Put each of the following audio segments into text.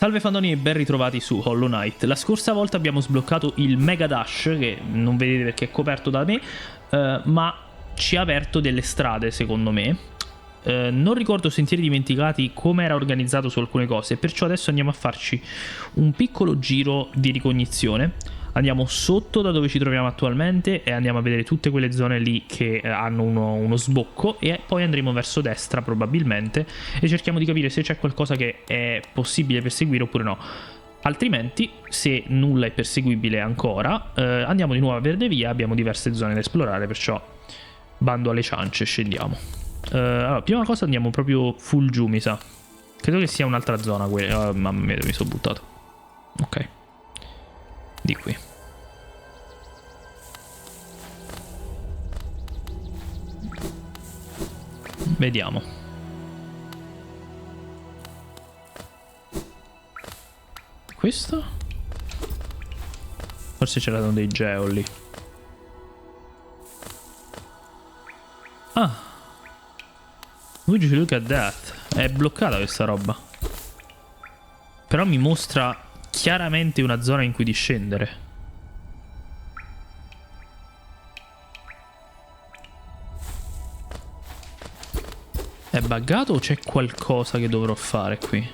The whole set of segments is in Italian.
Salve fandoni e ben ritrovati su Hollow Knight. La scorsa volta abbiamo sbloccato il Mega Dash, che non vedete perché è coperto da me, ma ci ha aperto delle strade secondo me. Non ricordo sentieri dimenticati come era organizzato su alcune cose, perciò adesso andiamo a farci un piccolo giro di ricognizione. Andiamo sotto da dove ci troviamo attualmente e andiamo a vedere tutte quelle zone lì che hanno uno sbocco, e poi andremo verso destra probabilmente e cerchiamo di capire se c'è qualcosa che è possibile perseguire oppure no. Altrimenti, se nulla è perseguibile ancora, andiamo di nuovo a Verde Via. Abbiamo diverse zone da esplorare, perciò bando alle ciance, scendiamo. Allora, prima cosa andiamo proprio full giù, mi sa. Credo che sia un'altra zona quella. Mamma mia, mi sono buttato. Ok. Di qui. Vediamo. Questo? Forse c'erano dei geo lì. Ah. Would you look at that? È bloccata questa roba. Però mi mostra chiaramente una zona in cui discendere. È buggato o c'è qualcosa che dovrò fare qui?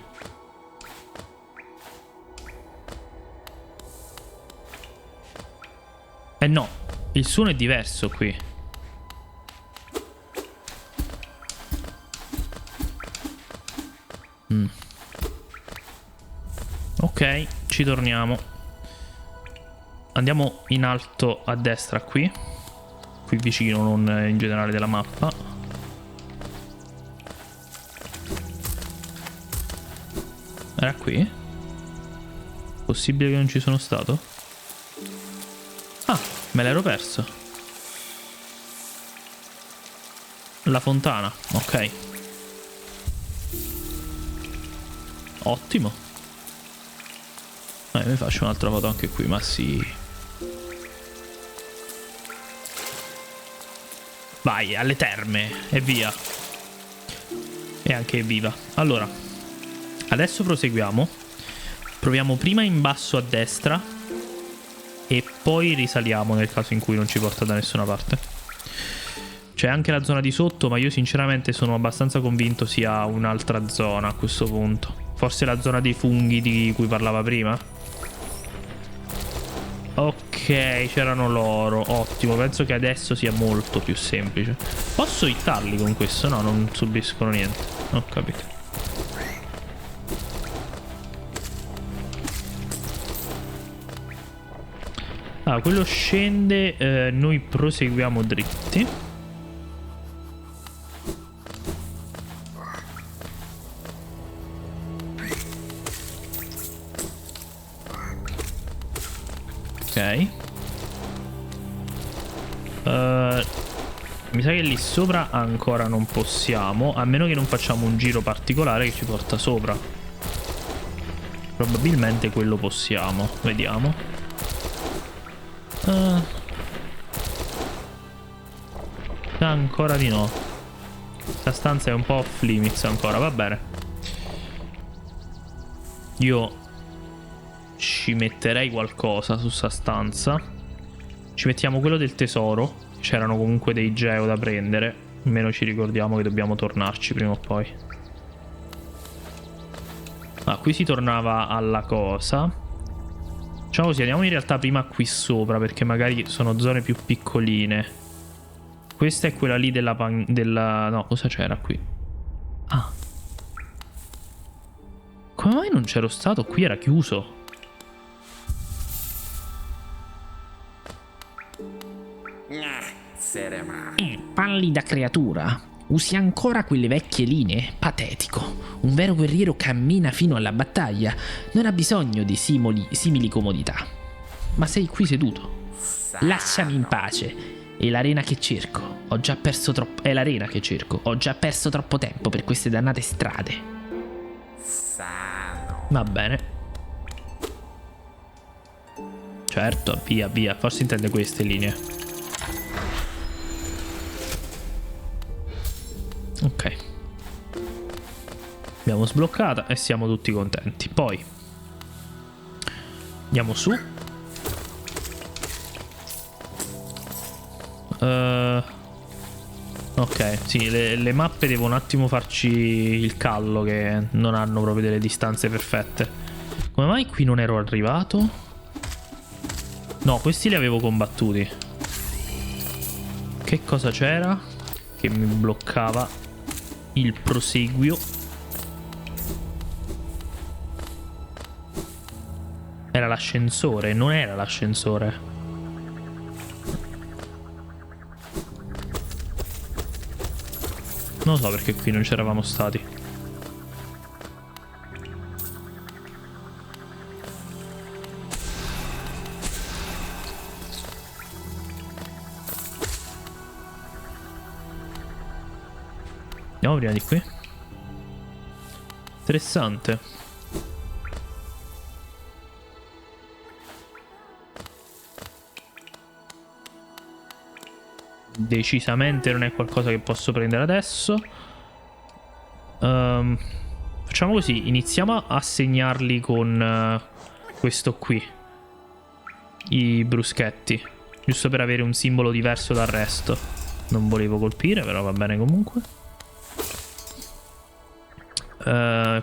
Eh no, il suono è diverso qui. Ok, ci torniamo. Andiamo in alto a destra qui. Qui vicino, non in generale della mappa. Era qui? Possibile che non ci sono stato? Ah, me l'ero perso. La fontana, ok. Ottimo. Mi faccio un'altra foto anche qui, ma sì. Vai, alle terme e via. E anche viva. Allora, adesso proseguiamo. Proviamo prima in basso a destra e poi risaliamo nel caso in cui non ci porta da nessuna parte. C'è anche la zona di sotto, ma io sinceramente sono abbastanza convinto sia un'altra zona a questo punto. Forse la zona dei funghi di cui parlava prima. Ok, c'erano loro. Ottimo, penso che adesso sia molto più semplice. Posso hittarli con questo? No, non subiscono niente. Ho capito. Ah, quello scende. Noi proseguiamo dritti. Ok. Mi sa che lì sopra ancora non possiamo, a meno che non facciamo un giro particolare che ci porta sopra. Probabilmente quello possiamo. Vediamo. Ancora di no. Questa stanza è un po' off limits ancora, va bene. Io ci metterei qualcosa su sta stanza. Ci mettiamo quello del tesoro. C'erano comunque dei geo da prendere. Almeno ci ricordiamo che dobbiamo tornarci prima o poi. Ah, qui si tornava alla cosa. Diciamo così, andiamo in realtà prima qui sopra, perché magari sono zone più piccoline. Questa è quella lì della no, cosa c'era qui? Ah. Come mai non c'ero stato? Qui era chiuso. Pallida creatura, usi ancora quelle vecchie linee? Patetico. Un vero guerriero cammina fino alla battaglia, non ha bisogno di simili comodità. Ma sei qui seduto. Lasciami in pace. È l'arena che cerco. Ho già perso troppo. È l'arena che cerco. Ho già perso troppo tempo per queste dannate strade. Va bene. Certo, via, via. Forse intende queste linee. Ok. L'abbiamo sbloccata e siamo tutti contenti. Poi Andiamo su. Ok, sì, le mappe devo un attimo farci il callo, che non hanno proprio delle distanze perfette. Come mai qui non ero arrivato? No, questi li avevo combattuti. Che cosa c'era che mi bloccava il proseguio? Era l'ascensore, non era l'ascensore. Non so perché qui non c'eravamo stati. Andiamo prima di qui. Interessante. Decisamente non è qualcosa che posso prendere adesso. Facciamo così. Iniziamo a segnarli con questo qui, i bruschetti, giusto per avere un simbolo diverso dal resto. Non volevo colpire, però va bene comunque.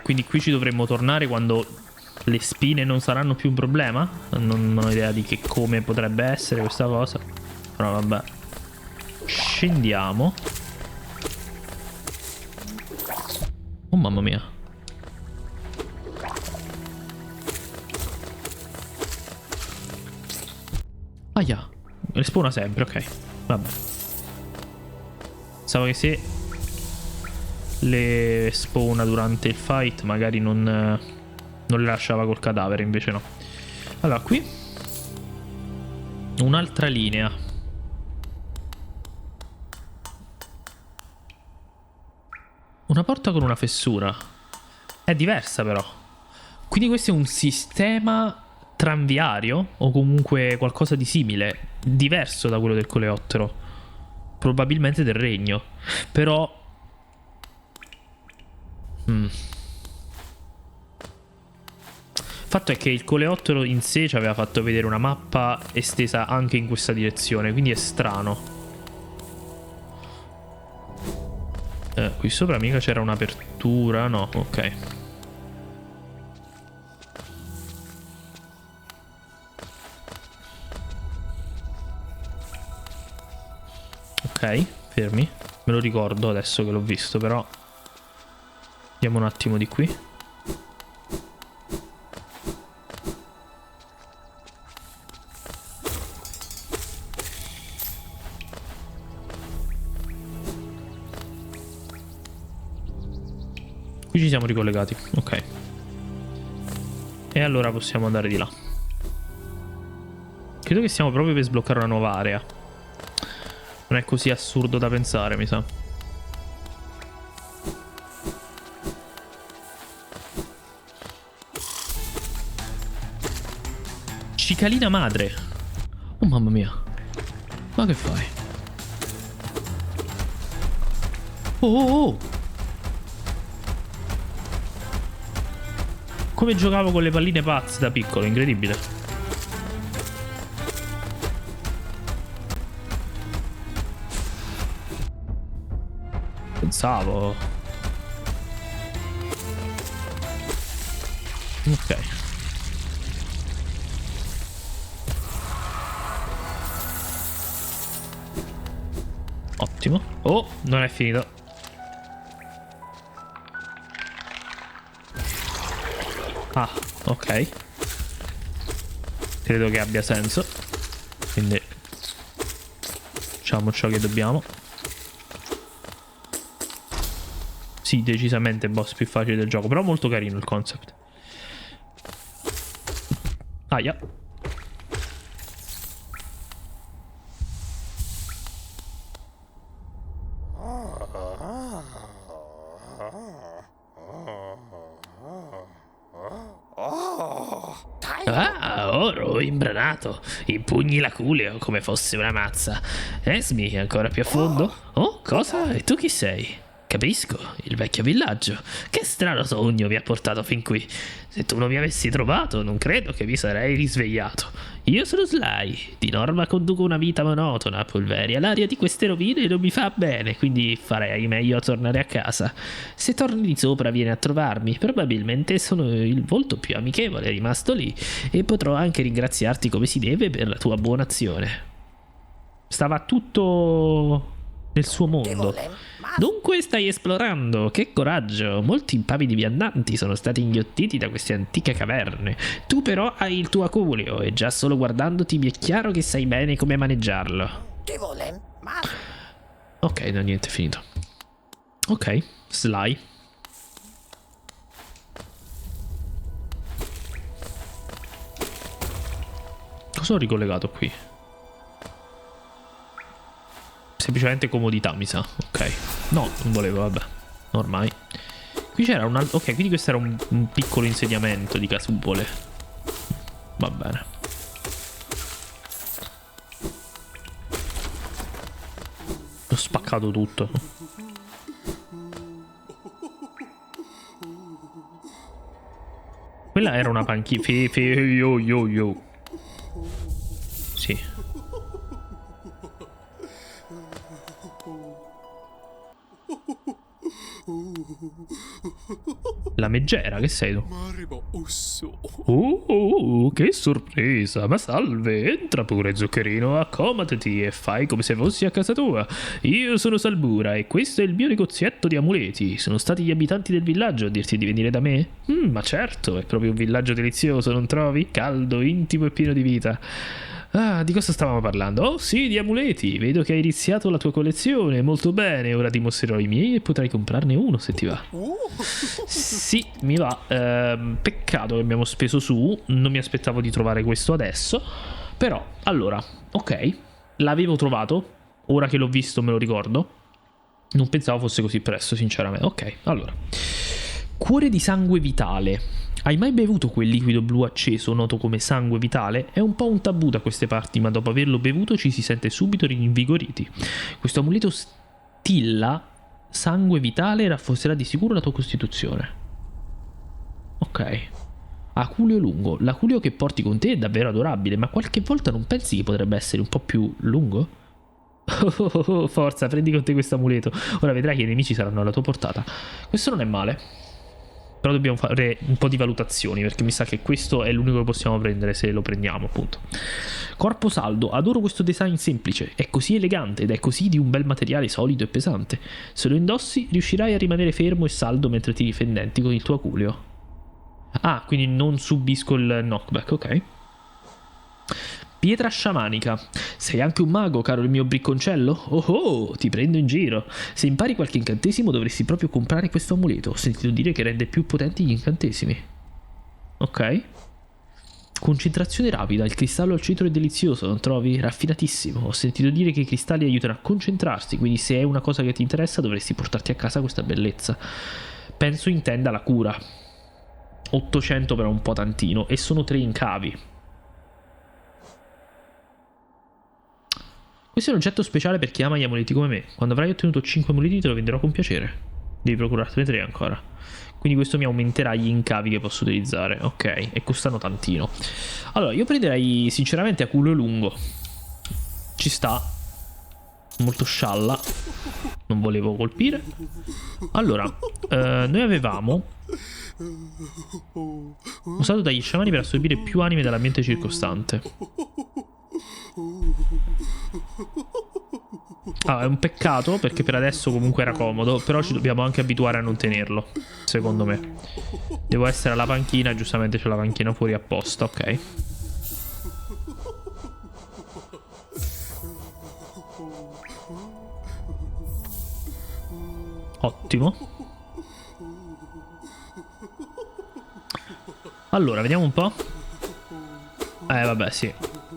Quindi qui ci dovremmo tornare quando le spine non saranno più un problema. Non ho idea di che come potrebbe essere questa cosa, però vabbè. Scendiamo. Oh mamma mia. Aia, respawna sempre, ok. Vabbè. Pensavo che se le spawna durante il fight magari non le lasciava col cadavere, invece no. Allora, qui un'altra linea. Una porta con una fessura. È diversa però. Quindi questo è un sistema tranviario o comunque qualcosa di simile, diverso da quello del coleottero, probabilmente del regno. Però il fatto è che il coleottero in sé ci aveva fatto vedere una mappa estesa anche in questa direzione, quindi è strano. Qui sopra mica c'era un'apertura. No, ok. Ok, fermi. Me lo ricordo adesso che l'ho visto, però andiamo un attimo di qui. Qui ci siamo ricollegati, ok. E allora possiamo andare di là. Credo che stiamo proprio per sbloccare una nuova area. Non è così assurdo da pensare, mi sa. Cicalina madre. Oh mamma mia. Ma che fai? Oh oh oh. Come giocavo con le palline pazze da piccolo, incredibile. Pensavo. Ok. Ottimo. Oh, non è finito. Ah, ok. Credo che abbia senso. Quindi facciamo ciò che dobbiamo. Sì, decisamente boss più facile del gioco, però molto carino il concept. Aia. Ah, oro imbranato, impugni l'aculeo come fosse una mazza. Esmi, ancora più a fondo? Oh, cosa? E tu chi sei? Capisco, il vecchio villaggio. Che strano sogno mi ha portato fin qui. Se tu non mi avessi trovato, non credo che mi sarei risvegliato. Io sono Sly. Di norma conduco una vita monotona a Pulveria. L'aria di queste rovine non mi fa bene, quindi farei meglio a tornare a casa. Se torni di sopra vieni a trovarmi. Probabilmente sono il volto più amichevole rimasto lì e potrò anche ringraziarti come si deve per la tua buona azione. Stava tutto nel suo mondo. Dunque stai esplorando, che coraggio! Molti impavidi viandanti sono stati inghiottiti da queste antiche caverne. Tu però hai il tuo aculeo e già solo guardandoti mi è chiaro che sai bene come maneggiarlo. Ok, no, niente, è finito. Ok, Sly. Cosa ho ricollegato qui? Semplicemente comodità, mi sa. Ok. No, non volevo, vabbè. Ormai. Qui c'era un altro... Ok, quindi questo era un piccolo insediamento di casupole. Va bene. Ho spaccato tutto. Quella era una panchina. Yo. Sì. La megera, che sei tu? Che sorpresa! Ma salve, entra pure zuccherino, accomodati e fai come se fossi a casa tua. Io sono Salbura e questo è il mio negozietto di amuleti. Sono stati gli abitanti del villaggio a dirti di venire da me? Ma certo, è proprio un villaggio delizioso, non trovi? Caldo, intimo e pieno di vita. Ah, di cosa stavamo parlando? Oh sì, di amuleti. Vedo che hai iniziato la tua collezione. Molto bene, ora ti mostrerò i miei e potrai comprarne uno se ti va. Sì, mi va. Peccato che abbiamo speso su. Non mi aspettavo di trovare questo adesso. Però, allora, ok. L'avevo trovato. Ora che l'ho visto me lo ricordo. Non pensavo fosse così presto, sinceramente. Ok, allora. Cuore di sangue vitale. Hai mai bevuto quel liquido blu acceso noto come sangue vitale? È un po' un tabù da queste parti, ma dopo averlo bevuto ci si sente subito rinvigoriti. Questo amuleto stilla sangue vitale e rafforzerà di sicuro la tua costituzione. Ok. Aculeo lungo. L'aculeo che porti con te è davvero adorabile, ma qualche volta non pensi che potrebbe essere un po' più lungo? Forza, prendi con te questo amuleto. Ora vedrai che i nemici saranno alla tua portata. Questo non è male. Però dobbiamo fare un po' di valutazioni, perché mi sa che questo è l'unico che possiamo prendere se lo prendiamo, appunto. Corpo saldo. Adoro questo design semplice. È così elegante ed è così di un bel materiale solido e pesante. Se lo indossi riuscirai a rimanere fermo e saldo mentre ti difendenti con il tuo aculeo. Ah, quindi non subisco il knockback, ok. Pietra sciamanica. Sei anche un mago, caro il mio bricconcello? Oh, ti prendo in giro. Se impari qualche incantesimo dovresti proprio comprare questo amuleto. Ho sentito dire che rende più potenti gli incantesimi. Ok. Concentrazione rapida. Il cristallo al centro è delizioso, non trovi? Raffinatissimo. Ho sentito dire che i cristalli aiutano a concentrarsi, quindi se è una cosa che ti interessa dovresti portarti a casa questa bellezza. Penso intenda la cura. 800 però un po' tantino. E sono 3 incavi. Questo è un oggetto speciale per chi ama gli amuleti come me. Quando avrai ottenuto 5 amuleti te lo venderò con piacere. Devi procurartene 3 ancora. Quindi questo mi aumenterà gli incavi che posso utilizzare. Ok, e costano tantino. Allora, io prenderei sinceramente aculeo lungo. Ci sta. Molto scialla. Non volevo colpire. Allora, noi avevamo usato dagli sciamani per assorbire più anime dall'ambiente circostante. Ah, è un peccato perché per adesso comunque era comodo, però ci dobbiamo anche abituare a non tenerlo, secondo me. Devo essere alla panchina, giustamente c'è la panchina fuori apposta, ok. Ottimo. Allora, vediamo un po'. Vabbè, sì.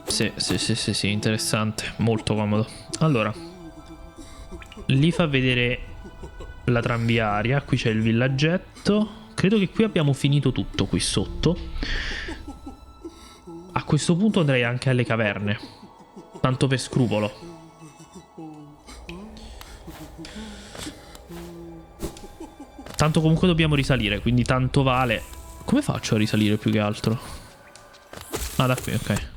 Sì, interessante. Molto comodo. Allora, lì fa vedere la tranviaria. Qui c'è il villaggetto. Credo che qui abbiamo finito tutto qui sotto. A questo punto andrei anche alle caverne, tanto per scrupolo. Tanto comunque dobbiamo risalire, quindi tanto vale. Come faccio a risalire più che altro? Ah, da qui, ok.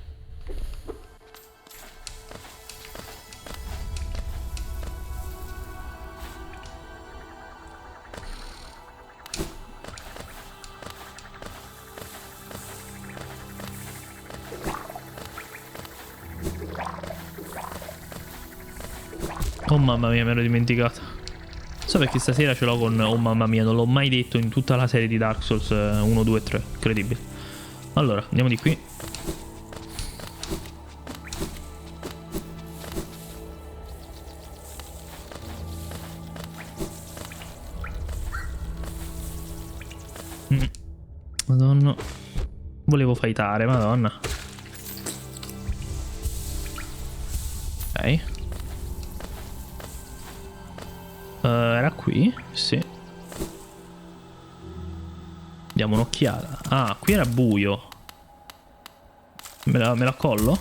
Oh mamma mia, me l'ho dimenticato. So perché stasera ce l'ho con oh mamma mia, non l'ho mai detto in tutta la serie di Dark Souls 1, 2 e 3. Incredibile. Allora, andiamo di qui. Madonna. Volevo fightare, madonna. Ok. Era qui? Sì. Diamo un'occhiata. Ah, qui era buio. Me la collo?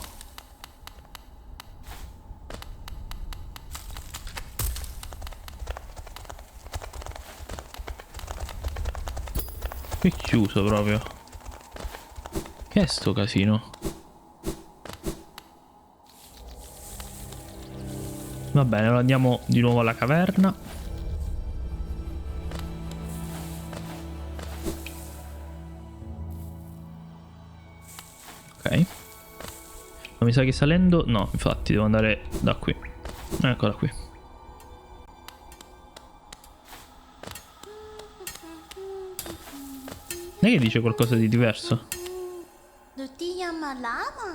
Qui è chiuso proprio. Che è sto casino? Va bene, allora andiamo di nuovo alla caverna. Ok. Ma mi sa che salendo... No, infatti devo andare da qui. Eccola qui. Non è che dice qualcosa di diverso?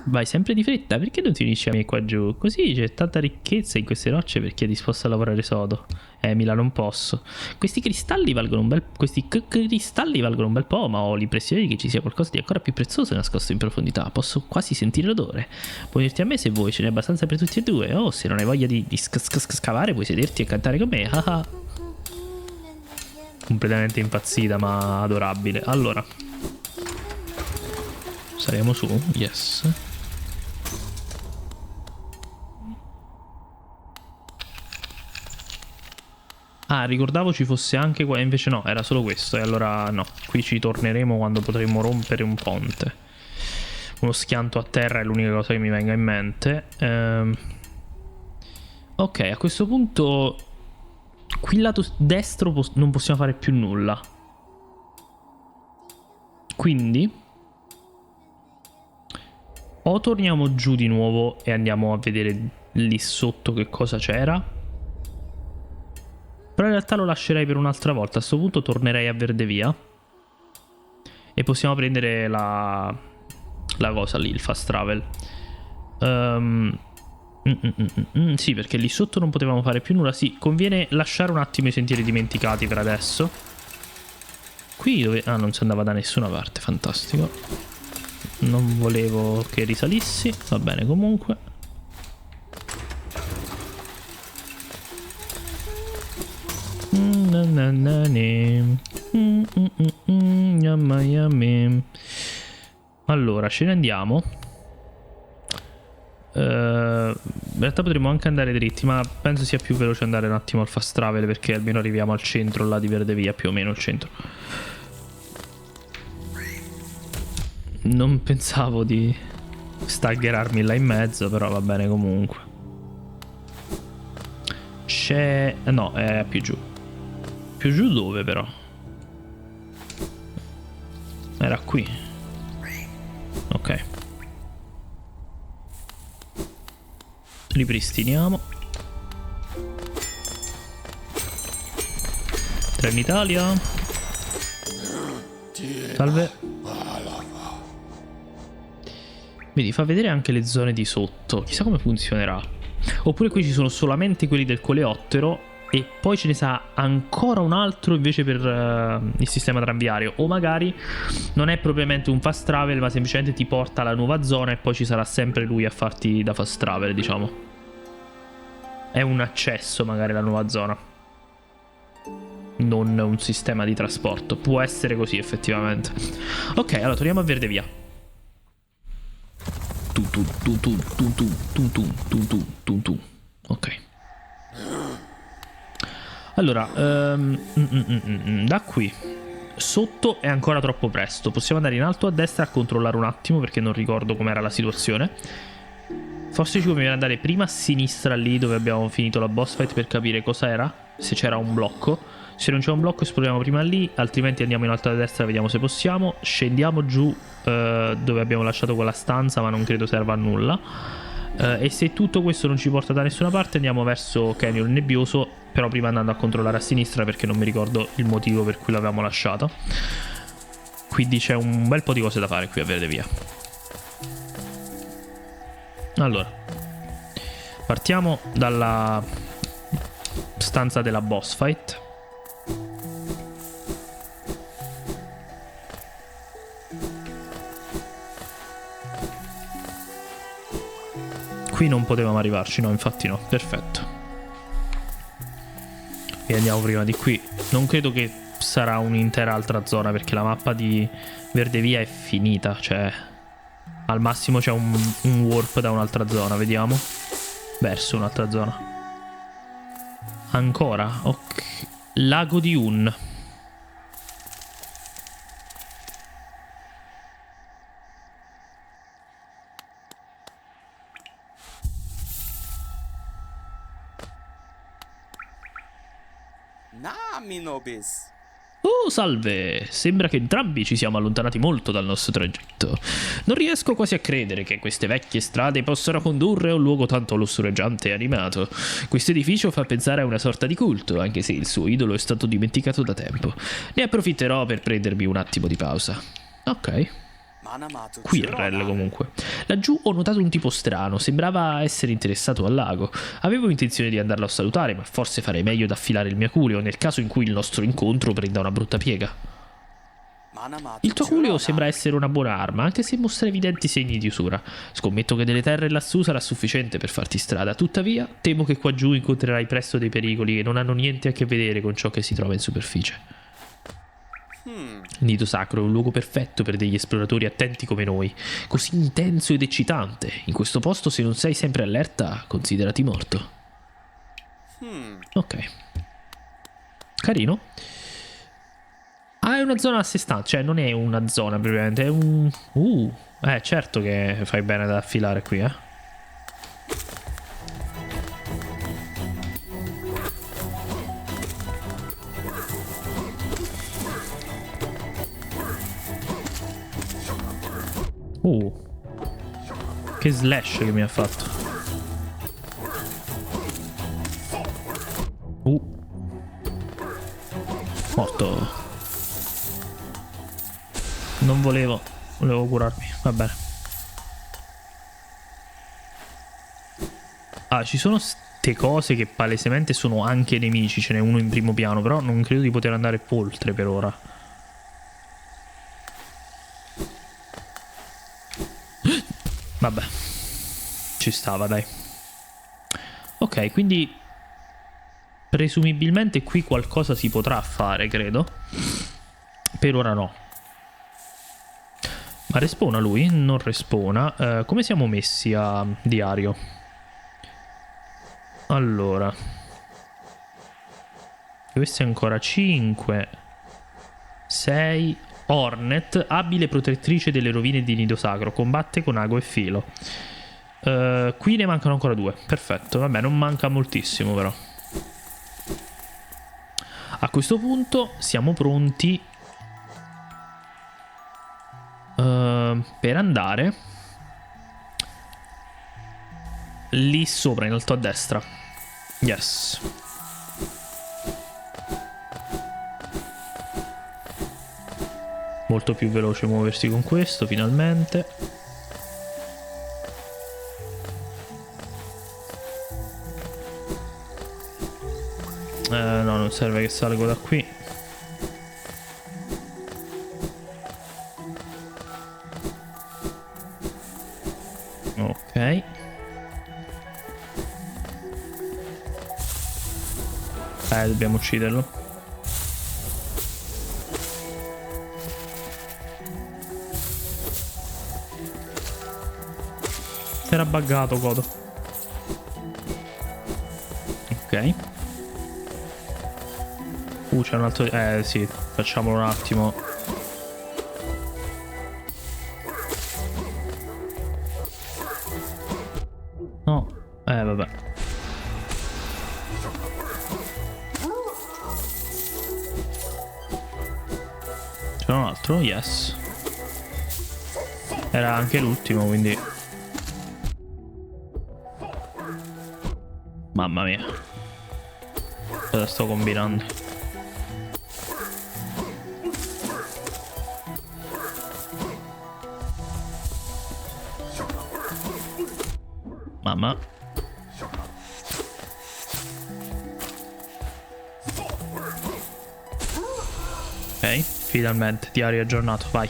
Vai sempre di fretta, perché non ti unisci a me qua giù? Così c'è tanta ricchezza in queste rocce per chi è disposto a lavorare sodo. Mila, non posso. Questi cristalli valgono un bel... cristalli valgono un bel po', ma ho l'impressione che ci sia qualcosa di ancora più prezioso nascosto in profondità. Posso quasi sentire l'odore. Puoi unirti a me se vuoi, ce n'è abbastanza per tutti e due. Oh, se non hai voglia di scavare, puoi sederti e cantare con me. Completamente impazzita, ma adorabile. Allora, saliamo su, yes. Ah, ricordavo ci fosse anche qua, invece no, era solo questo. E allora no, qui ci torneremo quando potremo rompere un ponte. Uno schianto a terra è l'unica cosa che mi venga in mente. Ok, a questo punto qui lato destro non possiamo fare più nulla. Quindi o torniamo giù di nuovo e andiamo a vedere lì sotto che cosa c'era. Però in realtà lo lascerei per un'altra volta. A questo punto tornerei a Verdevia. E possiamo prendere la cosa lì, il fast travel. Sì, perché lì sotto non potevamo fare più nulla. Sì, conviene lasciare un attimo i sentieri dimenticati per adesso. Qui dove... Ah, non si andava da nessuna parte, fantastico. Non volevo che risalissi. Va bene comunque. Allora, ce ne andiamo. In realtà potremmo anche andare dritti, ma penso sia più veloce andare un attimo al fast travel, perché almeno arriviamo al centro là di Verdevia, più o meno il centro. Non pensavo di staggerarmi là in mezzo, però va bene comunque. C'è... No, è più giù. Più giù dove però? Era qui. Ok. Ripristiniamo. Trenitalia. Salve. Vedi, fa vedere anche le zone di sotto. Chissà come funzionerà. Oppure qui ci sono solamente quelli del coleottero e poi ce ne sa ancora un altro invece per il sistema tranviario. O magari non è propriamente un fast travel, ma semplicemente ti porta alla nuova zona e poi ci sarà sempre lui a farti da fast travel, diciamo. È un accesso magari alla nuova zona, non un sistema di trasporto. Può essere così effettivamente. Ok, allora torniamo a Verdevia. Ok. Allora, da qui sotto è ancora troppo presto. Possiamo andare in alto a destra a controllare un attimo, perché non ricordo com'era la situazione. Forse ci conviene andare prima a sinistra, lì dove abbiamo finito la boss fight, per capire cosa era, se c'era un blocco. Se non c'è un blocco esploriamo prima lì, altrimenti andiamo in alto a destra e vediamo se possiamo. Scendiamo giù dove abbiamo lasciato quella stanza, ma non credo serva a nulla. E se tutto questo non ci porta da nessuna parte, andiamo verso Canyon Nebbioso, però prima andando a controllare a sinistra, perché non mi ricordo il motivo per cui l'avevamo lasciata. Quindi c'è un bel po' di cose da fare qui a Verde Via. Allora, partiamo dalla stanza della boss fight. Qui non potevamo arrivarci, no, infatti no, perfetto. E andiamo prima di qui. Non credo che sarà un'intera altra zona, perché la mappa di Verde Via è finita, cioè al massimo c'è un warp da un'altra zona, vediamo. Verso un'altra zona. Ancora? Ok. Lago di Un. Nami nobis. Oh, salve! Sembra che entrambi ci siamo allontanati molto dal nostro tragitto. Non riesco quasi a credere che queste vecchie strade possano condurre a un luogo tanto lussureggiante e animato. Questo edificio fa pensare a una sorta di culto, anche se il suo idolo è stato dimenticato da tempo. Ne approfitterò per prendermi un attimo di pausa. Ok. Qui il rel comunque. Laggiù ho notato un tipo strano, sembrava essere interessato al lago. Avevo intenzione di andarlo a salutare, ma forse farei meglio ad affilare il mio aculeo nel caso in cui il nostro incontro prenda una brutta piega. Il tuo aculeo sembra essere una buona arma, anche se mostra evidenti segni di usura. Scommetto che delle terre lassù sarà sufficiente per farti strada. Tuttavia, temo che qua giù incontrerai presto dei pericoli che non hanno niente a che vedere con ciò che si trova in superficie. Il nido sacro è un luogo perfetto per degli esploratori attenti come noi, così intenso ed eccitante. In questo posto, se non sei sempre allerta, considerati morto. Ok. Carino. Ah, è una zona a sé stante, cioè non è una zona propriamente, è un... certo che fai bene ad affilare qui, eh. Che slash che mi ha fatto. Morto. Non volevo curarmi, va bene. Ah, ci sono ste cose che palesemente sono anche nemici. Ce n'è uno in primo piano, però non credo di poter andare oltre per ora. Vabbè, ci stava, dai. Ok, quindi presumibilmente qui qualcosa si potrà fare, credo. Per ora no. Ma respawna lui? Non respawna. Come siamo messi a diario? Allora, questo è ancora 5 6. Hornet, abile protettrice delle rovine di Nido Sacro, combatte con ago e filo. Qui ne mancano ancora 2. Perfetto, vabbè, non manca moltissimo però. A questo punto siamo pronti per andare lì sopra, in alto a destra. Yes. Molto più veloce muoversi con questo, finalmente. No, non serve che salgo da qui. Ok. Dobbiamo ucciderlo. Era buggato, Godo. Ok. C'è un altro... sì, facciamolo un attimo. No, vabbè. C'è un altro? Yes. Era anche l'ultimo, quindi... Mamma mia. Cosa sto combinando? Mamma. Ok, finalmente, diario aggiornato, vai.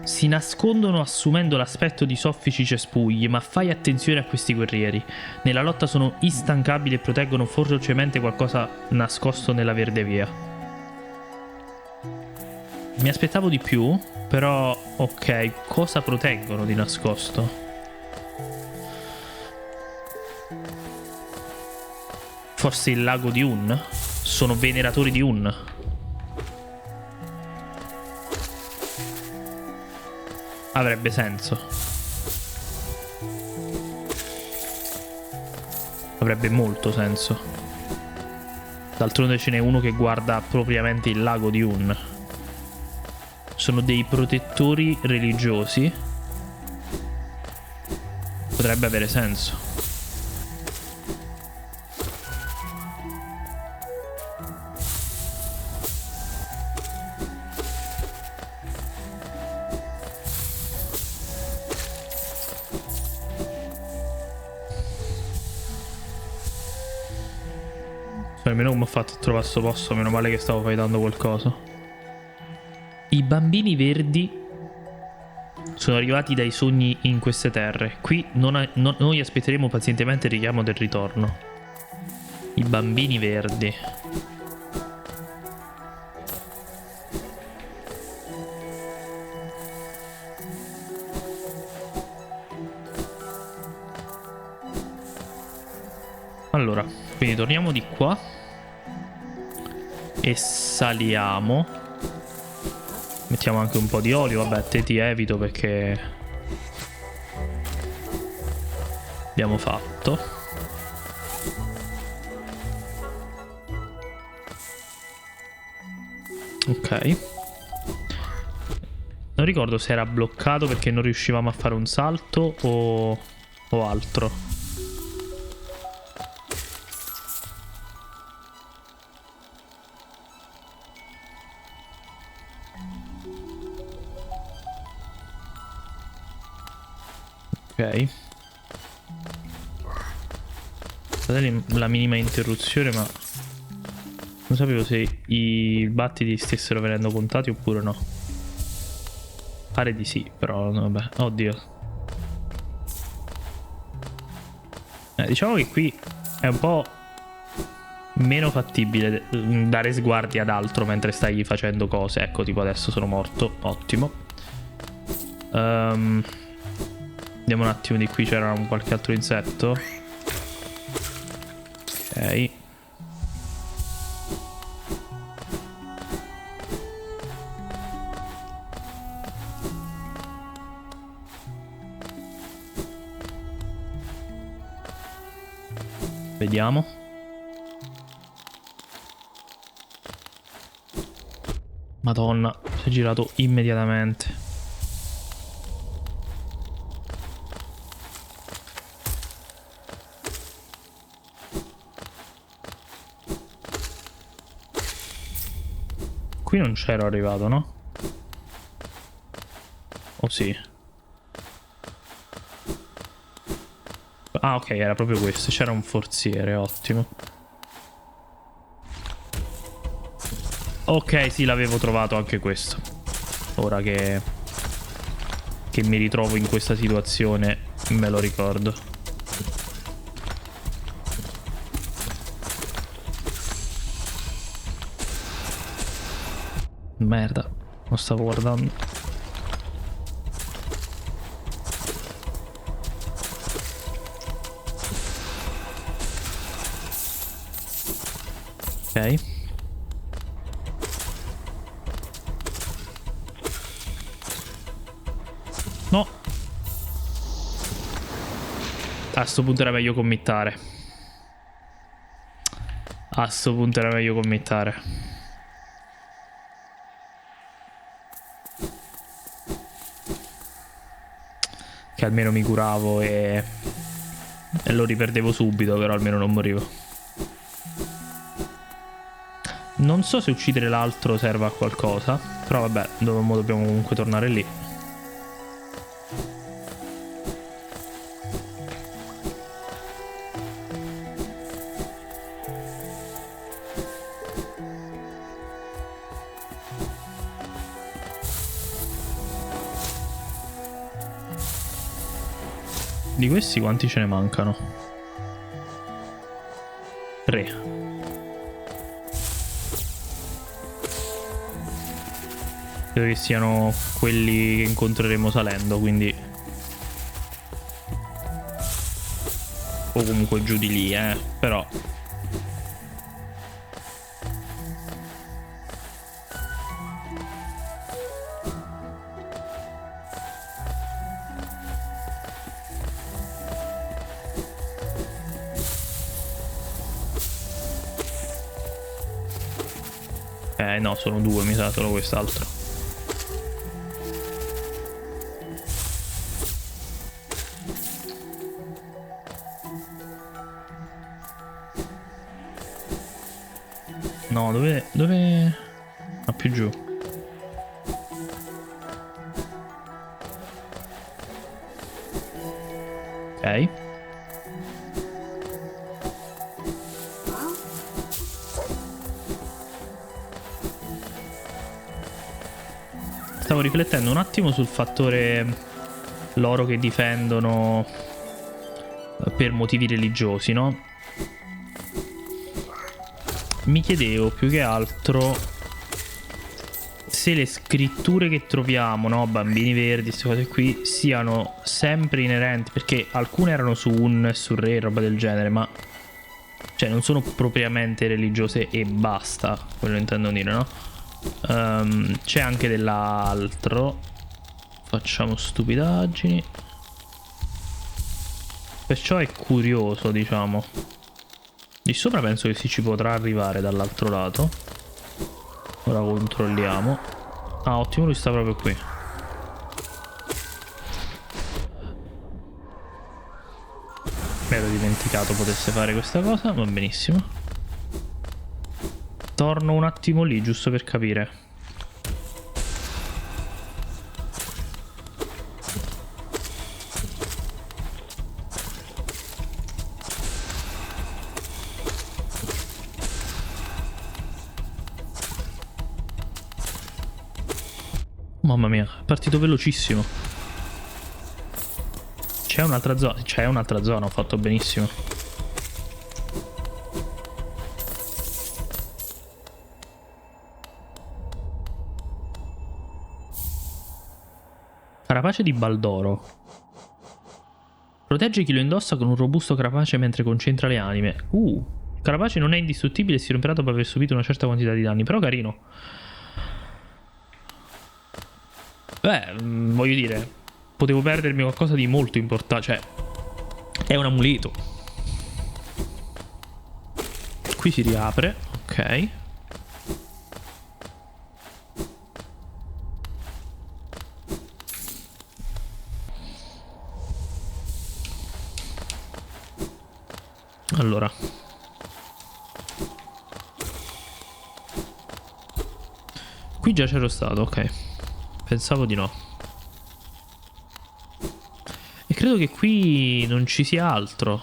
Si nascondono assumendo l'aspetto di soffici cespugli, ma fai attenzione a questi guerrieri. Nella lotta sono instancabili e proteggono ferocemente qualcosa nascosto nella verde via. Mi aspettavo di più, però ok, cosa proteggono di nascosto? Forse il lago di Un? Sono veneratori di Un. Avrebbe senso. Avrebbe molto senso. D'altronde ce n'è uno che guarda propriamente il lago di Un. Sono dei protettori religiosi. Potrebbe avere senso. Nemmeno come ho fatto a trovare sto posto. Meno male che stavo fightando qualcosa. I bambini verdi sono arrivati dai sogni in queste terre. Qui noi aspetteremo pazientemente il richiamo del ritorno. I bambini verdi. Allora, quindi torniamo di qua e saliamo. Mettiamo anche un po' di olio. Vabbè, te ti evito perché abbiamo fatto. Ok. Non ricordo se era bloccato perché non riuscivamo a fare un salto o altro. Ok. Scusate la minima interruzione, ma non sapevo se i battiti stessero venendo contati oppure no. Pare di sì, però vabbè. Oddio. Diciamo che qui è un po' meno fattibile dare sguardi ad altro mentre stai facendo cose. Ecco, tipo adesso sono morto. Ottimo. Vediamo un attimo di qui, c'era qualche altro insetto. Ok. Vediamo. Madonna, si è girato immediatamente. Qui non c'ero arrivato, no? Oh sì. Ah, ok, era proprio questo. C'era un forziere, ottimo. Ok, sì, l'avevo trovato anche questo. Ora che mi ritrovo in questa situazione, me lo ricordo. Merda, non stavo guardando. Ok, Ok. No. A sto punto era meglio committare. A sto punto era meglio committare. Che almeno mi curavo e lo riperdevo subito, però almeno non morivo. Non so se uccidere l'altro serva a qualcosa, però vabbè, dobbiamo comunque tornare lì. Di questi quanti ce ne mancano? 3. Credo che siano quelli che incontreremo salendo, quindi... o comunque giù di lì, però... no, sono 2, mi sa solo quest'altro. No, dove... ah, più giù. Ok. Stavo riflettendo un attimo sul fattore loro che difendono per motivi religiosi, no? Mi chiedevo più che altro se le scritture che troviamo, no? Bambini verdi, queste cose qui, siano sempre inerenti, perché alcune erano su Un e su Re, roba del genere, ma cioè non sono propriamente religiose e basta, quello intendo dire, no? C'è anche dell'altro. Facciamo stupidaggini. Perciò è curioso, diciamo. Di sopra penso che si ci potrà arrivare dall'altro lato. Ora controlliamo. Ah, ottimo, lui sta proprio qui. Mi ero dimenticato potesse fare questa cosa. Va benissimo. Torno un attimo lì, giusto per capire. Mamma mia, è partito velocissimo. C'è un'altra zona. C'è un'altra zona, ho fatto benissimo. Carapace di Baldoro. Protegge chi lo indossa con un robusto carapace mentre concentra le anime. Il carapace non è indistruttibile e si romperà dopo aver subito una certa quantità di danni. Però carino. Beh, voglio dire, potevo perdermi qualcosa di molto importante. Cioè, è un amuleto. Qui si riapre. Ok. Allora, qui già c'ero stato, ok. Pensavo di no. E credo che qui non ci sia altro.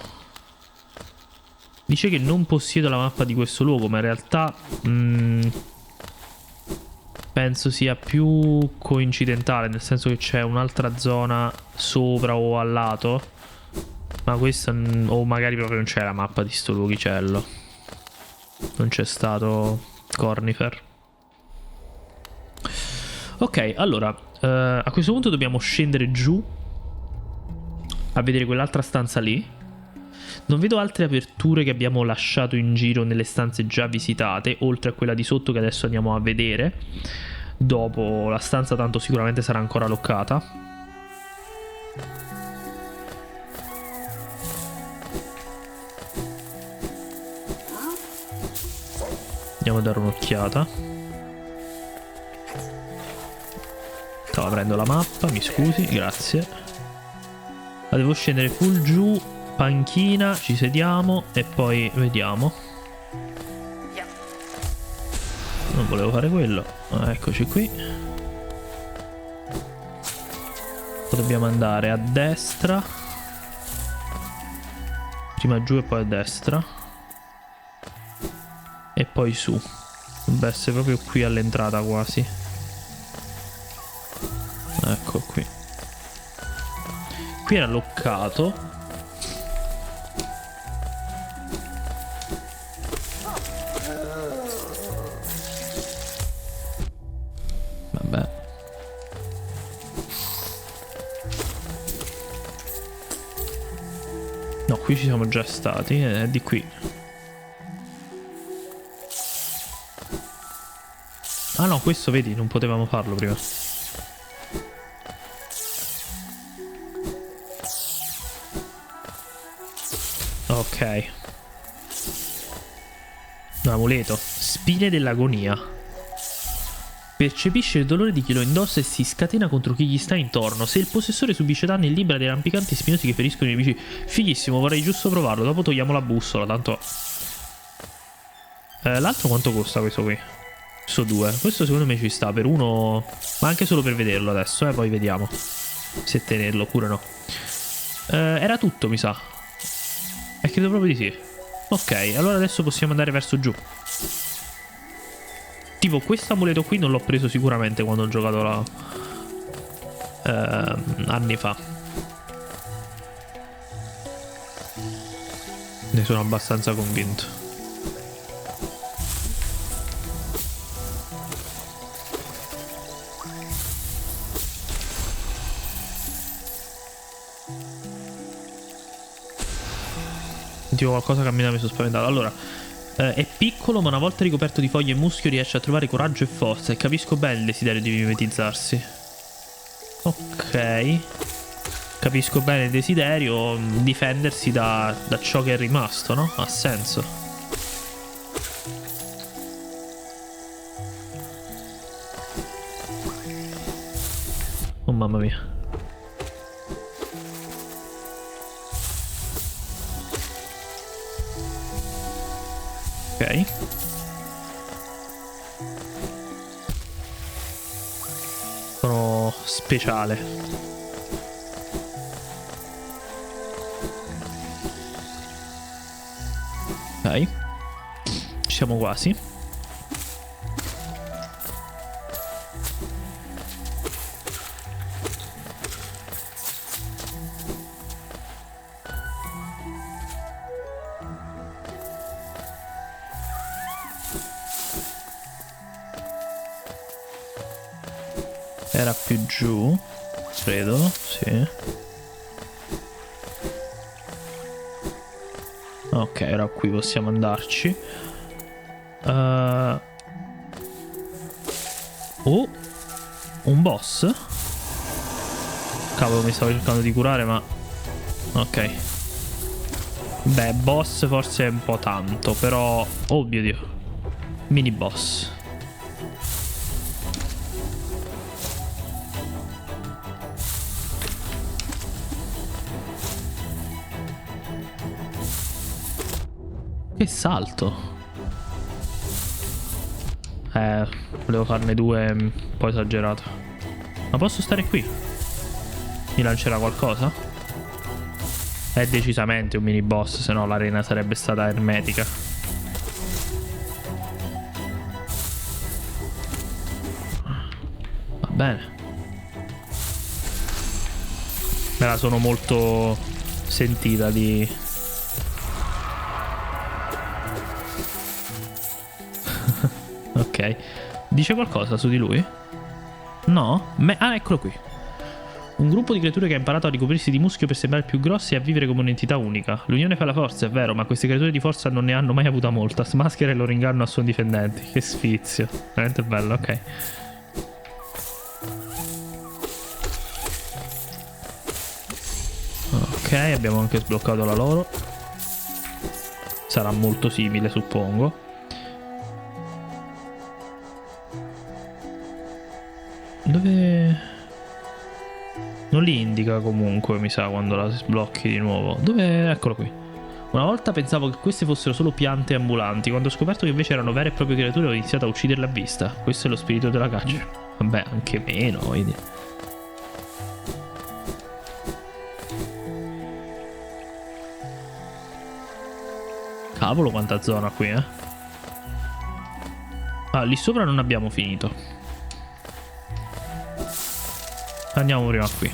Dice che non possiedo la mappa di questo luogo, ma in realtà penso sia più coincidentale, nel senso che c'è un'altra zona sopra o al lato. Ma questa... o magari proprio non c'è la mappa di sto luogicello. Non c'è stato Cornifer. Ok, allora a questo punto dobbiamo scendere giù a vedere quell'altra stanza lì. Non vedo altre aperture che abbiamo lasciato in giro nelle stanze già visitate, oltre a quella di sotto che adesso andiamo a vedere. Dopo la stanza tanto sicuramente sarà ancora loccata. Andiamo a dare un'occhiata. Stavo aprendo la mappa, mi scusi, grazie. La devo scendere full giù, panchina, ci sediamo e poi vediamo. Non volevo fare quello. Eccoci qui. Poi dobbiamo andare a destra. Prima giù e poi a destra. E poi su. Dovrebbe essere proprio qui all'entrata quasi. Ecco qui. Qui era loccato. Vabbè. No, qui ci siamo già stati. È di qui. Ah no, questo vedi, non potevamo farlo prima. Ok. Un amuleto. Spine dell'agonia. Percepisce il dolore di chi lo indossa e si scatena contro chi gli sta intorno. Se il possessore subisce danni, libera dei rampicanti spinosi che feriscono i nemici. Fighissimo, vorrei giusto provarlo. Dopo togliamo la bussola, tanto... l'altro quanto costa questo qui? Questo 2. Questo secondo me ci sta per uno... Ma anche solo per vederlo adesso, poi vediamo se tenerlo oppure no. Era tutto, mi sa. Credo proprio di sì. Ok, allora adesso possiamo andare verso giù. Tipo, questo amuleto qui non l'ho preso sicuramente quando ho giocato anni fa. Ne sono abbastanza convinto. Sentivo qualcosa camminare, mi sono spaventato. Allora, è piccolo ma una volta ricoperto di foglie e muschio riesce a trovare coraggio e forza. E capisco bene il desiderio di mimetizzarsi. Ok. Capisco bene il desiderio. Difendersi da ciò che è rimasto, no? Ha senso. Oh mamma mia. Ok. Sono speciale. Ok. Ci siamo quasi. Era più giù, credo, sì. Ok, ora qui possiamo andarci. Oh, un boss? Cavolo, mi stavo cercando di curare, ma... Ok. Beh, boss forse è un po' tanto, però... Oh mio Dio. Mini boss. Che salto. Volevo farne due un po' esagerato. Ma posso stare qui? Mi lancerà qualcosa? È decisamente un mini boss, se no l'arena sarebbe stata ermetica. Va bene. Me la sono molto sentita di... Ok. Dice qualcosa su di lui? No? Ah, eccolo qui. Un gruppo di creature che ha imparato a ricoprirsi di muschio per sembrare più grossi e a vivere come un'entità unica. L'unione fa la forza, è vero, ma queste creature di forza non ne hanno mai avuta molta. Smaschera il loro inganno a suoi difendenti. Che sfizio. Veramente bello, ok. Ok, abbiamo anche sbloccato la loro. Sarà molto simile, suppongo. Dove... Non li indica comunque, mi sa, quando la sblocchi di nuovo. Dove... Eccolo qui. Una volta pensavo che queste fossero solo piante ambulanti. Quando ho scoperto che invece erano vere e proprie creature ho iniziato a ucciderle a vista. Questo è lo spirito della caccia. Vabbè, anche meno, vedi. Cavolo, quanta zona qui, eh. Ah, lì sopra non abbiamo finito. Andiamo prima qui.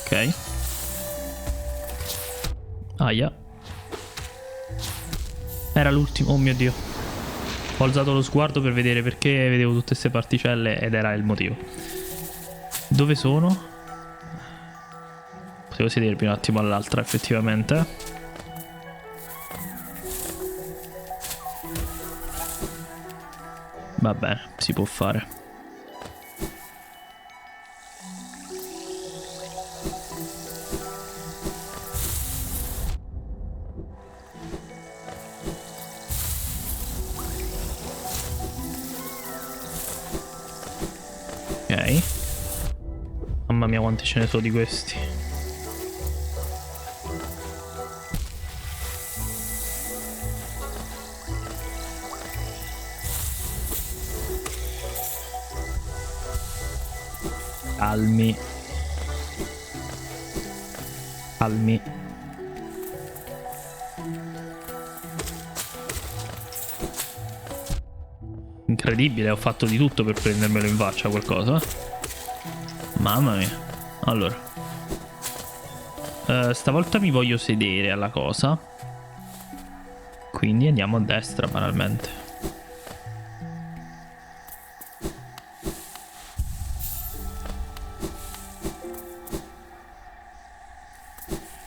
Ok. Aia. Era l'ultimo. Oh mio Dio. Ho alzato lo sguardo per vedere perché vedevo tutte queste particelle ed era il motivo. Dove sono? Potevo sedermi un attimo all'altra, effettivamente. Va bene, si può fare. Ok. Mamma mia, quanti ce ne sono di questi. Calmi. Calmi. Incredibile, ho fatto di tutto per prendermelo in faccia qualcosa. Mamma mia. Allora, stavolta mi voglio sedere alla cosa. Quindi andiamo a destra banalmente.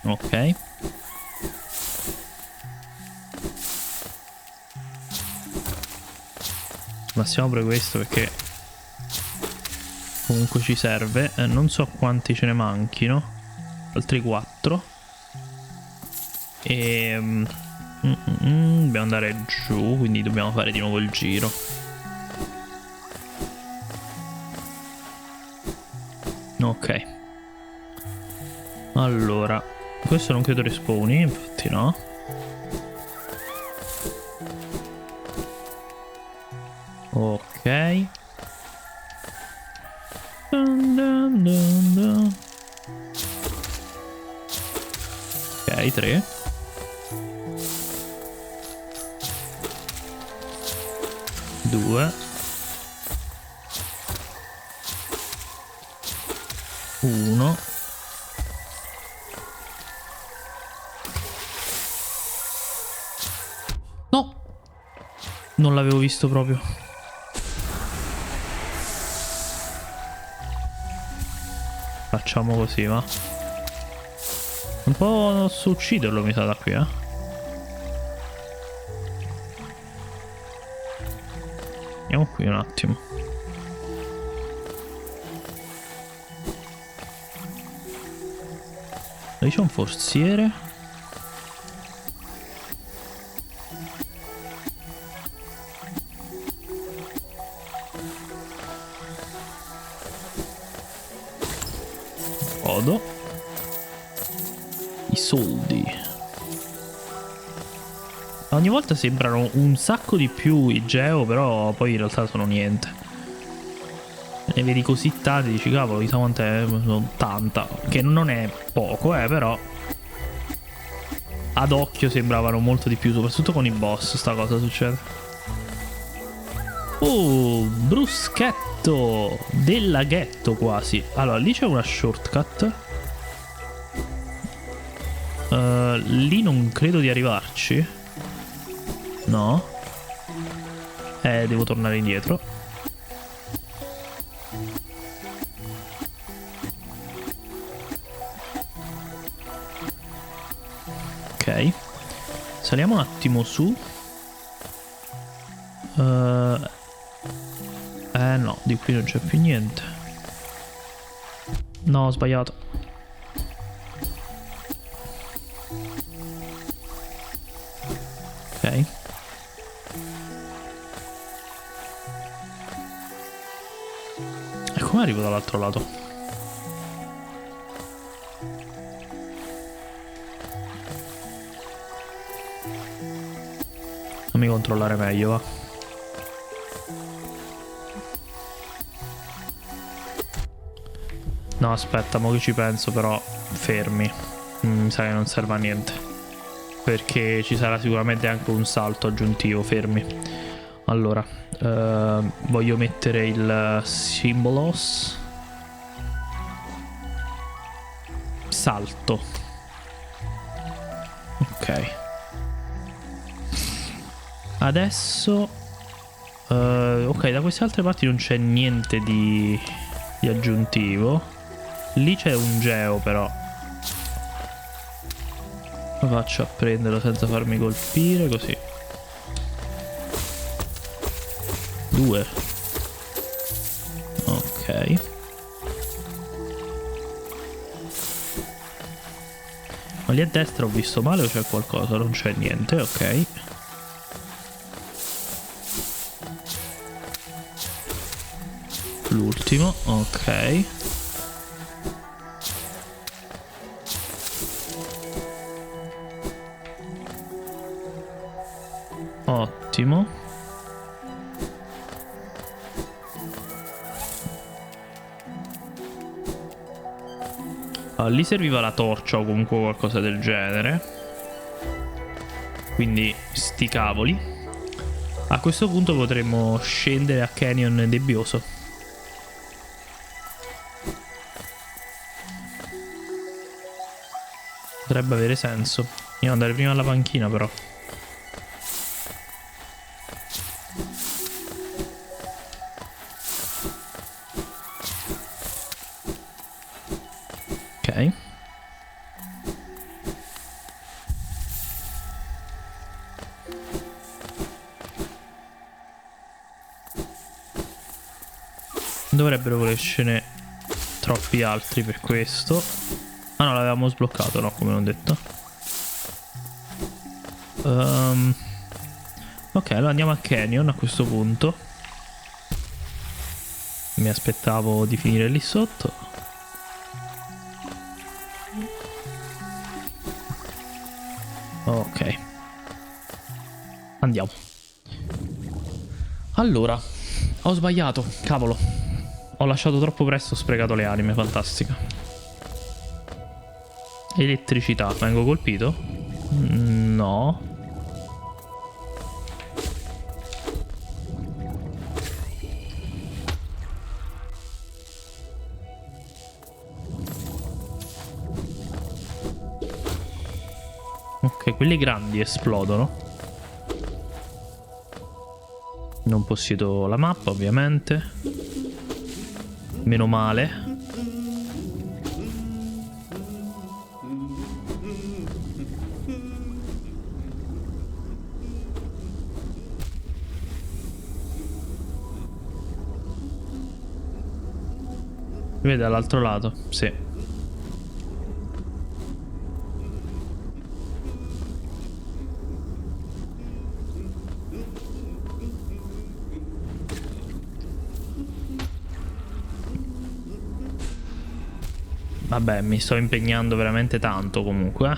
Ok. Passiamo pure questo perché comunque ci serve. Non so quanti ce ne manchino. Altri 4. E dobbiamo andare giù, quindi dobbiamo fare di nuovo il giro. Ok. Allora, questo non credo respawni, infatti no. Ok. Ok, 3. Due. 1. No! Non l'avevo visto proprio. Facciamo così, va. Un po' so ucciderlo, mi sa, da qui, Andiamo qui un attimo. Lì c'è un forziere. Godo. I soldi. Ogni volta sembrano un sacco di più i geo, però poi in realtà sono niente. Ne vedi così tanti, dici cavolo, chissà quant'è, sono 80. Che non è poco, però ad occhio sembravano molto di più, soprattutto con i boss sta cosa succede. Oh, bruschetta. del laghetto quasi. Allora, lì c'è una shortcut. Lì non credo di arrivarci. No. Devo tornare indietro. Ok. Saliamo un attimo su. No, di qui non c'è più niente. No, ho sbagliato. Ok. E come arrivo dall'altro lato? Fammi controllare meglio, va. No, aspetta, mo che ci penso, però fermi. Mi sa che non serve a niente, perché ci sarà sicuramente anche un salto aggiuntivo. Fermi. Allora, voglio mettere il symbolos salto. Ok. Adesso ok, da queste altre parti non c'è niente di aggiuntivo. Lì c'è un geo, però lo faccio a prenderlo senza farmi colpire, così. 2. Ok. Ma lì a destra ho visto male o c'è qualcosa? Non c'è niente, ok. L'ultimo, ok. Ottimo. Lì serviva la torcia o comunque qualcosa del genere. Quindi sti cavoli. A questo punto potremmo scendere a Canyon Nebbioso. Potrebbe avere senso. Andiamo ad andare prima alla panchina, però. Ok. Dovrebbero volercene troppi altri per questo. Ah no, l'avevamo sbloccato, no, come ho detto. Ok, allora andiamo a Canyon a questo punto. Mi aspettavo di finire lì sotto. Ok. Andiamo. Allora, ho sbagliato, cavolo. Ho lasciato troppo presto, ho sprecato le anime, fantastica. Elettricità, vengo colpito? No. Ok, quelli grandi esplodono. Non possiedo la mappa, ovviamente. Meno male. Vede dall'altro lato? Sì. Vabbè, mi sto impegnando veramente tanto comunque.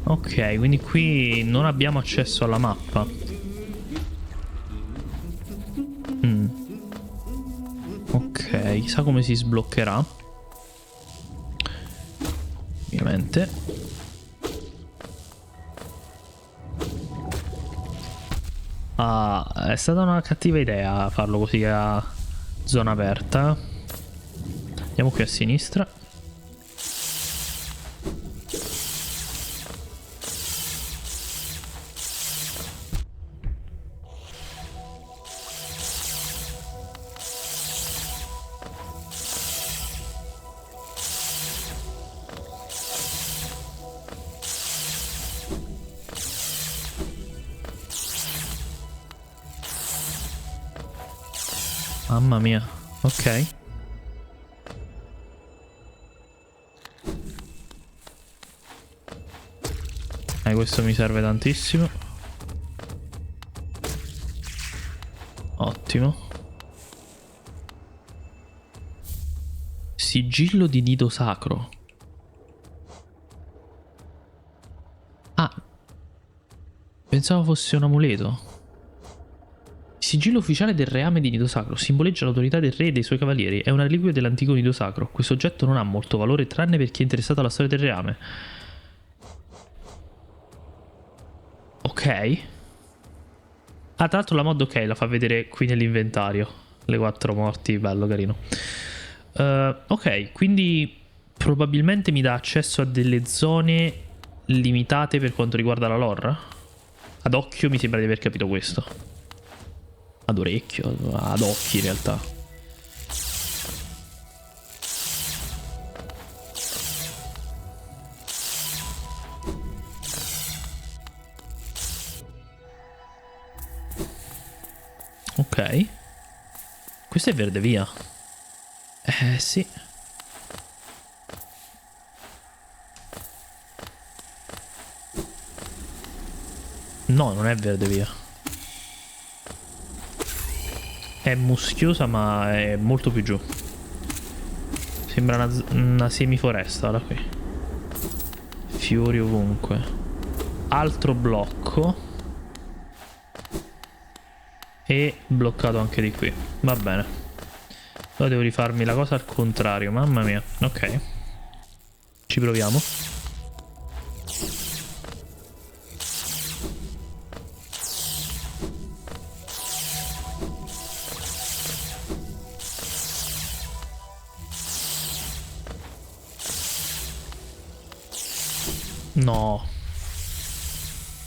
Ok, quindi qui non abbiamo accesso alla mappa. Ok, chissà come si sbloccherà. Ovviamente. Ah, è stata una cattiva idea farlo così a zona aperta. Andiamo qui a sinistra. Mamma mia, ok. Questo mi serve tantissimo. Ottimo. Sigillo di nido sacro. Ah, pensavo fosse un amuleto. Sigillo ufficiale del reame di nido sacro. Simboleggia l'autorità del re e dei suoi cavalieri. È una reliquia dell'antico nido sacro. Questo oggetto non ha molto valore tranne per chi è interessato alla storia del reame. Ok. Ah, tra l'altro la mod ok, la fa vedere qui nell'inventario. Le 4 morti, bello, carino. Ok, quindi probabilmente mi dà accesso a delle zone limitate per quanto riguarda la lore. Ad occhio mi sembra di aver capito questo. Ad orecchio, ad occhi in realtà. Ok. Questo è verde via. Sì. No, non è verde via. È muschiosa ma è molto più giù. Sembra una semiforesta, da qui. Fiori ovunque. Altro blocco. E bloccato anche di qui. Va bene. Ora devo rifarmi la cosa al contrario. Mamma mia. Ok. Ci proviamo. No.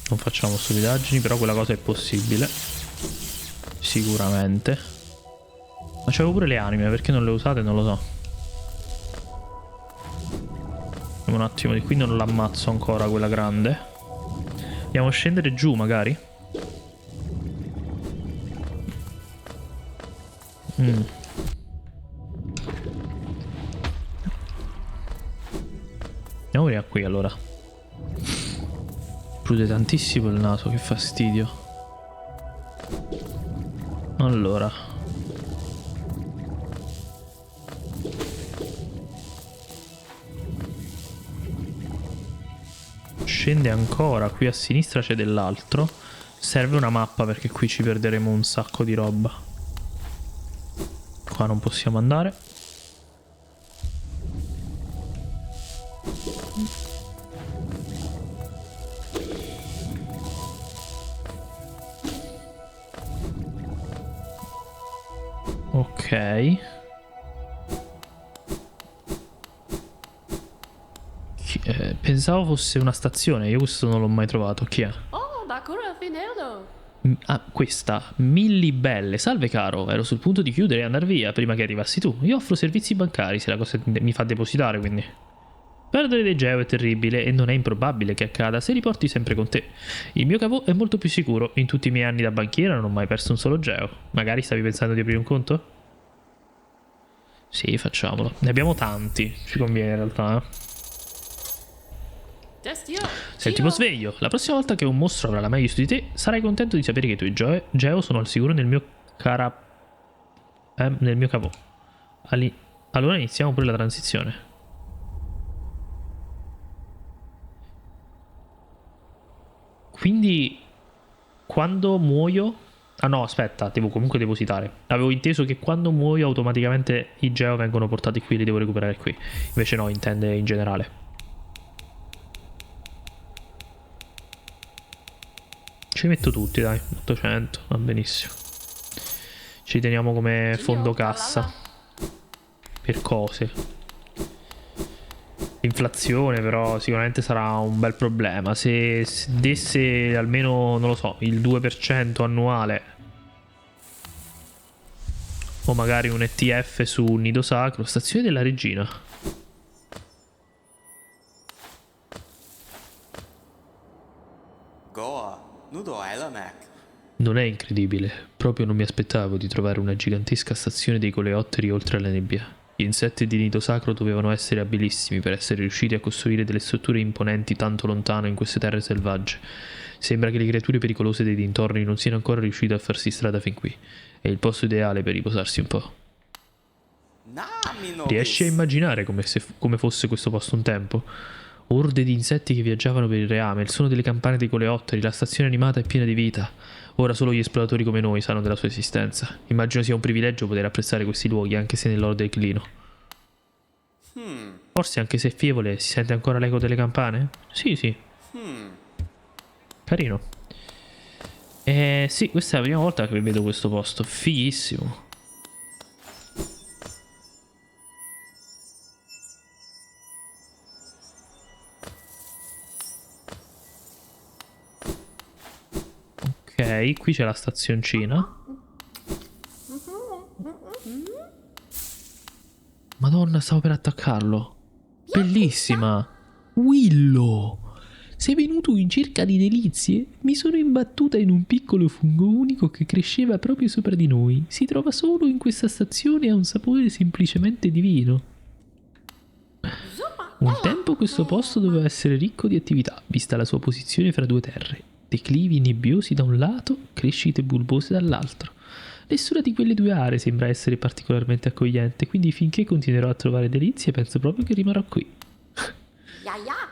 Non facciamo stupidaggini, però quella cosa è possibile. Sicuramente. Ma c'avevo pure le anime, perché non le ho usate non lo so. Vediamo un attimo, di qui non l'ammazzo ancora quella grande. Andiamo a scendere giù magari. Andiamo prima qui allora. Prude tantissimo il naso, che fastidio. Allora. Scende ancora, qui a sinistra c'è dell'altro. Serve una mappa perché qui ci perderemo un sacco di roba. Qua non possiamo andare. Ok. Pensavo fosse una stazione, io questo non l'ho mai trovato. Chi è? Oh, Bakura Finello! Ah, questa. Milli Belle. Salve caro, ero sul punto di chiudere e andare via prima che arrivassi tu. Io offro servizi bancari se la cosa mi fa depositare, quindi. Perdere dei geo è terribile e non è improbabile che accada se li porti sempre con te. Il mio cavo è molto più sicuro. In tutti i miei anni da banchiera non ho mai perso un solo geo. Magari stavi pensando di aprire un conto? Sì, facciamolo. Ne abbiamo tanti. Ci conviene in realtà, Sei il tipo sveglio. La prossima volta che un mostro avrà la meglio su di te, sarai contento di sapere che i tuoi geo sono al sicuro nel mio nel mio cavo. Allora iniziamo pure la transizione. Quindi quando muoio... Ah no, aspetta, devo comunque depositare. Avevo inteso che quando muoio automaticamente i geo vengono portati qui, li devo recuperare qui. Invece no, intende in generale. li metto tutti, dai. 800, va benissimo. Ci teniamo come fondo cassa per cose. L'inflazione però sicuramente sarà un bel problema. Se desse almeno, non lo so, il 2% annuale, o magari un ETF su Nido Sacro. Stazione della Regina. Non è incredibile, proprio non mi aspettavo di trovare una gigantesca stazione dei coleotteri oltre la nebbia. Gli insetti di Nido Sacro dovevano essere abilissimi per essere riusciti a costruire delle strutture imponenti tanto lontano in queste terre selvagge. Sembra che le creature pericolose dei dintorni non siano ancora riuscite a farsi strada fin qui. È il posto ideale per riposarsi un po'. Riesci a immaginare come fosse questo posto un tempo? Orde di insetti che viaggiavano per il reame, il suono delle campane dei coleotteri, la stazione animata è piena di vita. Ora solo gli esploratori come noi sanno della sua esistenza. Immagino sia un privilegio poter apprezzare questi luoghi anche se nell'oro declino. Forse anche se è fievole si sente ancora l'eco delle campane? Sì, sì. Carino. Sì, questa è la prima volta che vedo questo posto. Fighissimo. Ok, qui c'è la stazioncina. Madonna, stavo per attaccarlo. Bellissima. Willow. Sei venuto in cerca di delizie? Mi sono imbattuta in un piccolo fungo unico che cresceva proprio sopra di noi. Si trova solo in questa stazione e ha un sapore semplicemente divino. Un tempo questo posto doveva essere ricco di attività, vista la sua posizione fra due terre. Declivi nebbiosi da un lato, crescite bulbose dall'altro. Nessuna di quelle due aree sembra essere particolarmente accogliente, quindi finché continuerò a trovare delizie penso proprio che rimarrò qui.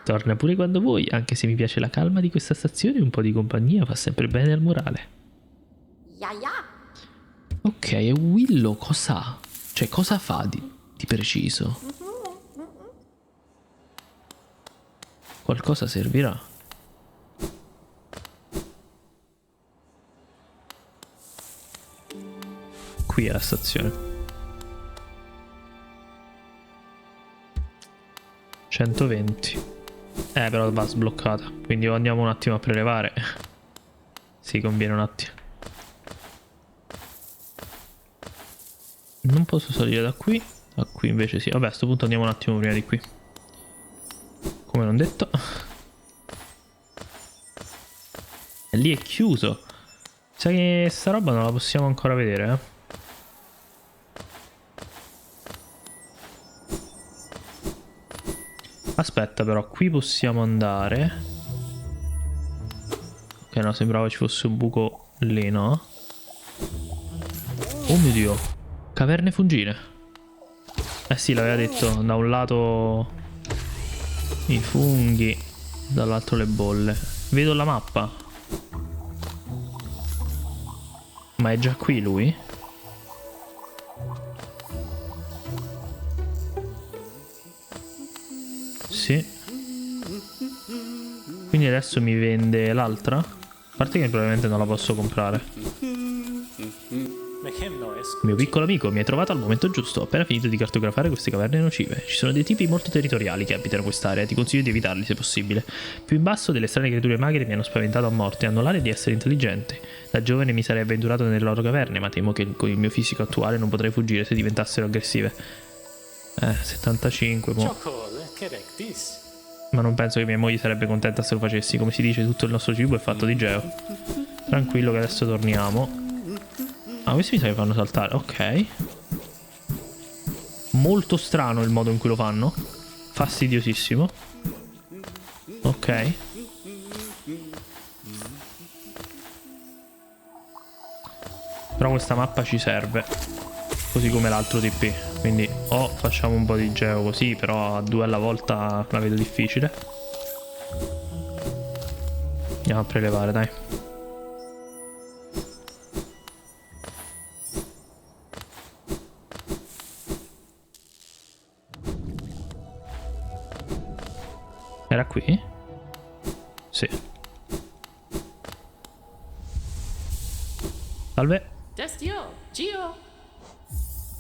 Torna pure quando vuoi, anche se mi piace la calma di questa stazione, un po' di compagnia fa sempre bene al morale. Ok, e Willow cosa? Cioè, cosa fa di preciso? Qualcosa servirà. Qui è la stazione. 120. Però va sbloccata. Quindi andiamo un attimo a prelevare. Sì, conviene un attimo. Non posso salire da qui. Da qui invece sì. Vabbè, a sto punto andiamo un attimo prima di qui. Come non detto. E lì è chiuso. Sa che sta roba non la possiamo ancora vedere, eh. Aspetta però, qui possiamo andare. Ok, no, sembrava ci fosse un buco lì, no? Oh mio Dio. Caverne fungine. Eh sì, l'aveva detto. Da un lato i funghi, dall'altro le bolle. Vedo la mappa. Ma è già qui lui? Sì. Quindi adesso mi vende l'altra? A parte che probabilmente non la posso comprare. Mio piccolo amico, mi hai trovato al momento giusto. Ho appena finito di cartografare queste caverne nocive. Ci sono dei tipi molto territoriali che abitano quest'area. Ti consiglio di evitarli se possibile. Più in basso delle strane creature magre mi hanno spaventato a morte. Hanno l'aria di essere intelligenti. Da giovane mi sarei avventurato nelle loro caverne, ma temo che con il mio fisico attuale non potrei fuggire se diventassero aggressive. 75, mo. Ma non penso che mia moglie sarebbe contenta se lo facessi. Come si dice, tutto il nostro cibo è fatto di geo. Tranquillo che adesso torniamo. Ah, questi mi sa che fanno saltare. Ok. Molto strano il modo in cui lo fanno. Fastidiosissimo. Ok. Però questa mappa ci serve. Così come l'altro TP. Quindi o facciamo un po' di geo così, però a due alla volta la vedo difficile. Andiamo a prelevare, dai. Era qui? Sì. Salve. Destio, Gio.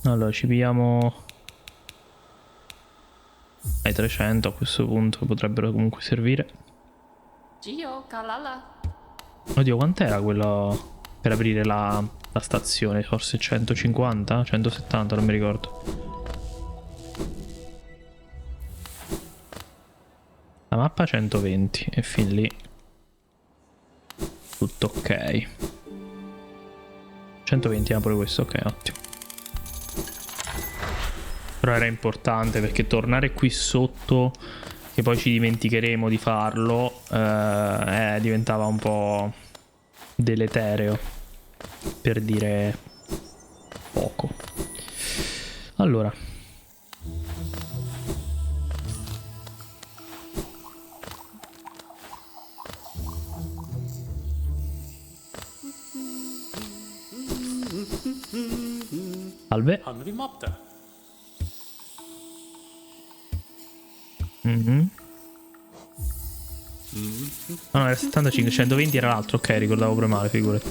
Allora, ci pigliamo ai 300 a questo punto, potrebbero comunque servire. Gio, Kalala. Oddio, quant'era quello per aprire la stazione? Forse 150? 170, non mi ricordo. La mappa 120 e fin lì tutto ok. 120 pure questo, ok, ottimo. Però era importante perché tornare qui sotto, che poi ci dimenticheremo di farlo, diventava un po' deletereo, per dire poco. Allora, salve. Hanno rimopta. Ah, no, era 75, 120 era l'altro, ok, ricordavo pure male, figurati.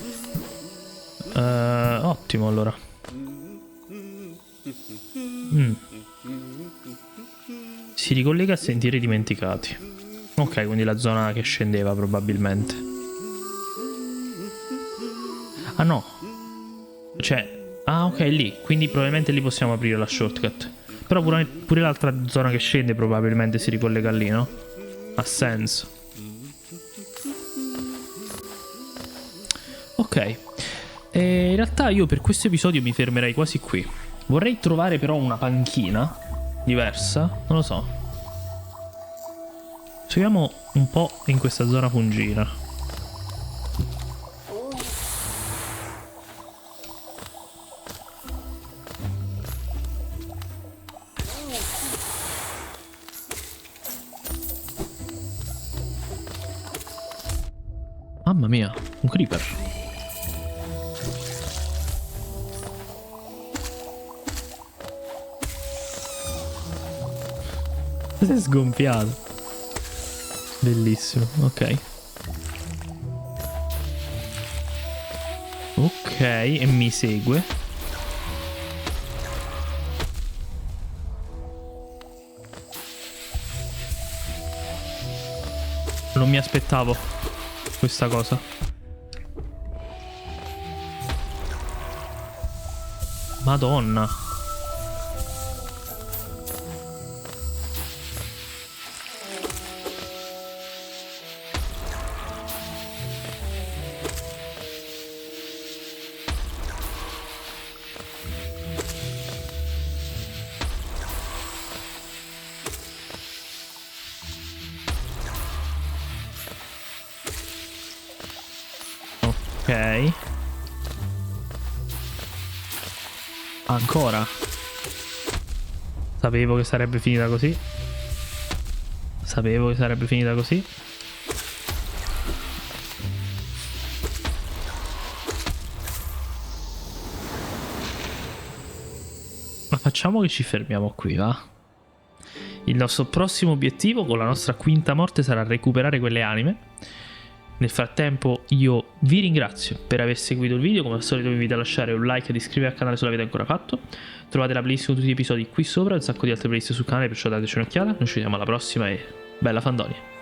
Ottimo, allora. Si ricollega a sentieri dimenticati. Ok, quindi la zona che scendeva probabilmente. Ah no. Cioè, ah ok, lì. Quindi probabilmente lì possiamo aprire la shortcut. Però pure l'altra zona che scende probabilmente si ricollega lì, no? Ha senso. Ok, in realtà io per questo episodio mi fermerei quasi qui. Vorrei trovare però una panchina diversa, non lo so. Seguiamo un po' in questa zona fungina. Mamma mia, un creeper. Si è sgonfiato. Bellissimo, ok. Ok, e mi segue. Non mi aspettavo questa cosa. Madonna. Ok. Ancora. Sapevo che sarebbe finita così. Sapevo che sarebbe finita così. Ma facciamo che ci fermiamo qui, va? Il nostro prossimo obiettivo con la nostra quinta morte sarà recuperare quelle anime. Nel frattempo io vi ringrazio per aver seguito il video, come al solito vi invito a lasciare un like ed iscrivervi al canale se l'avete ancora fatto. Trovate la playlist con tutti gli episodi qui sopra e un sacco di altre playlist sul canale, perciò dateci un'occhiata. Noi ci vediamo alla prossima e bella fandonia!